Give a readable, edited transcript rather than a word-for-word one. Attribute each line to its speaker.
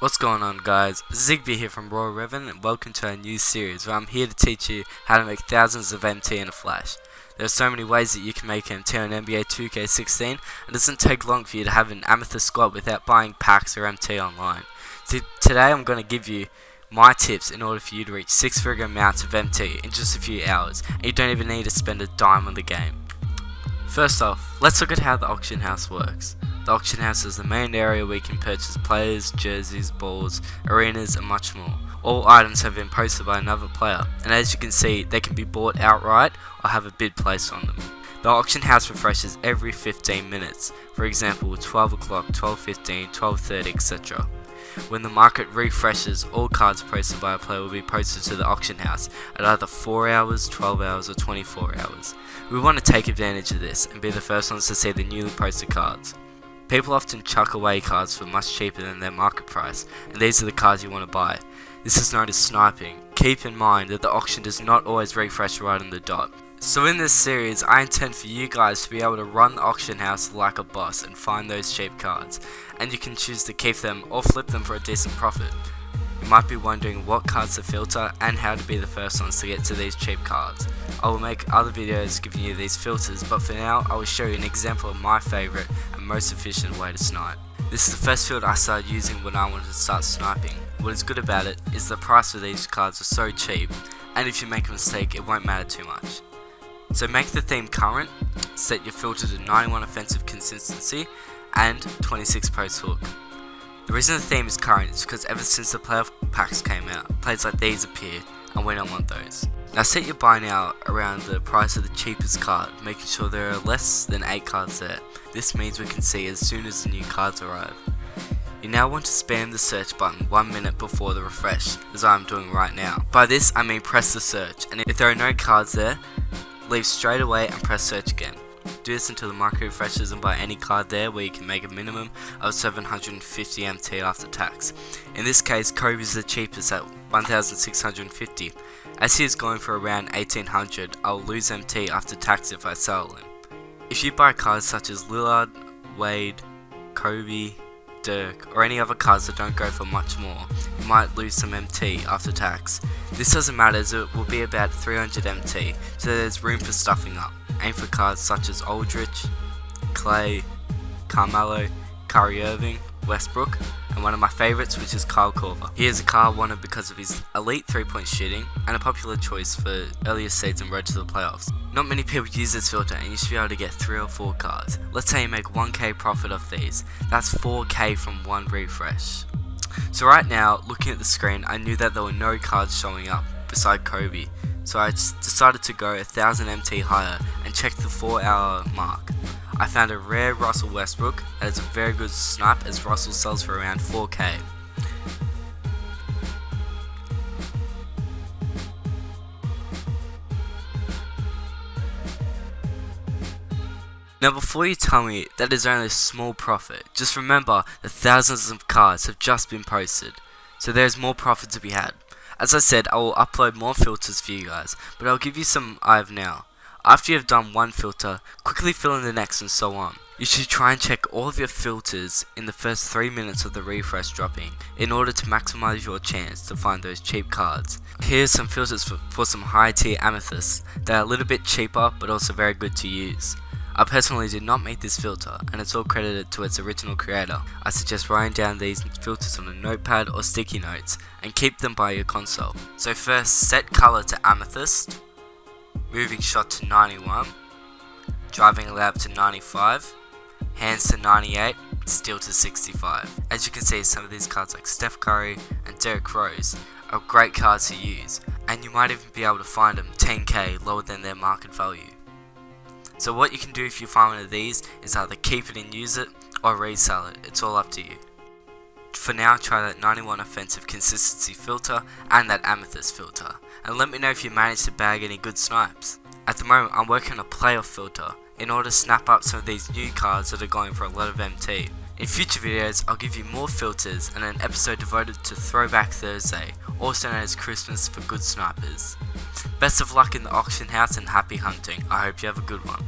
Speaker 1: What's going on, guys? Zigby here from RoyalRevenants, and welcome to our new series where I'm here to teach you how to make thousands of MT in a flash. There are so many ways that you can make MT on NBA 2K16, and it doesn't take long for you to have an amethyst squad without buying packs or MT online. So today I'm going to give you my tips in order for you to reach 6-figure amounts of MT in just a few hours, and you don't even need to spend a dime on the game. First off, let's look at how the auction house works. The auction house is the main area where you can purchase players, jerseys, balls, arenas and much more. All items have been posted by another player, and as you can see, they can be bought outright or have a bid placed on them. The auction house refreshes every 15 minutes, for example 12 o'clock, 12:15, 12:30, etc. When the market refreshes, all cards posted by a player will be posted to the auction house at either 4 hours, 12 hours or 24 hours. We want to take advantage of this and be the first ones to see the newly posted cards. People often chuck away cards for much cheaper than their market price, and these are the cards you want to buy. This is known as sniping. Keep in mind that the auction does not always refresh right on the dot. So in this series, I intend for you guys to be able to run the auction house like a boss and find those cheap cards, and you can choose to keep them or flip them for a decent profit. You might be wondering what cards to filter and how to be the first ones to get to these cheap cards. I will make other videos giving you these filters, but for now I will show you an example of my favourite and most efficient way to snipe. This is the first filter I started using when I wanted to start sniping. What is good about it is the price of these cards are so cheap, and if you make a mistake it won't matter too much. So make the theme current, set your filter to 91 offensive consistency and 26 post hook. The reason the theme is current is because ever since the playoff packs came out, players like these appear and we don't want those. Now set your buy now around the price of the cheapest card, making sure there are less than 8 cards there. This means we can see as soon as the new cards arrive. You now want to spam the search button 1 minute before the refresh, as I am doing right now. By this I mean press the search, and if there are no cards there, leave straight away and press search again. Do this until the market refreshes and buy any card there where you can make a minimum of 750 MT after tax. In this case, Kobe is the cheapest at 1650. As he is going for around 1800, I will lose MT after tax if I sell him. If you buy cards such as Lillard, Wade, Kobe, Dirk or any other cards that don't go for much more, you might lose some MT after tax. This doesn't matter as it will be about 300 MT, so there's room for stuffing up. Aim for cards such as Aldridge, Clay, Carmelo, Kyrie Irving, Westbrook, and one of my favourites, which is Kyle Korver. He is a card wanted because of his elite 3-point shooting and a popular choice for earlier seeds and road to the playoffs. Not many people use this filter and you should be able to get 3 or 4 cards. Let's say you make 1k profit off these, that's 4k from one refresh. So right now, looking at the screen, I knew that there were no cards showing up beside Kobe, so I decided to go 1000 MT higher and check the 4-hour mark. I found a rare Russell Westbrook that is a very good snipe as Russell sells for around 4k. Now before you tell me that is only a small profit, just remember that thousands of cards have just been posted, so there is more profit to be had. As I said, I will upload more filters for you guys, but I'll give you some I have now. After you have done one filter, quickly fill in the next and so on. You should try and check all of your filters in the first 3 minutes of the refresh dropping in order to maximize your chance to find those cheap cards. Here's some filters for some high tier amethysts that are a little bit cheaper but also very good to use. I personally did not make this filter and it's all credited to its original creator. I suggest writing down these filters on a notepad or sticky notes and keep them by your console. So first, set color to amethyst, moving shot to 91, driving lab to 95, hands to 98, steal to 65. As you can see, some of these cards like Steph Curry and Derrick Rose are great cards to use, and you might even be able to find them 10k lower than their market value. So what you can do if you find one of these is either keep it and use it or resell it, it's all up to you. For now, try that 91 offensive consistency filter and that amethyst filter, and let me know if you managed to bag any good snipes. At the moment I'm working on a playoff filter in order to snap up some of these new cards that are going for a lot of MT. In future videos I'll give you more filters and an episode devoted to Throwback Thursday, also known as Christmas for good snipers. Best of luck in the auction house and happy hunting. I hope you have a good one.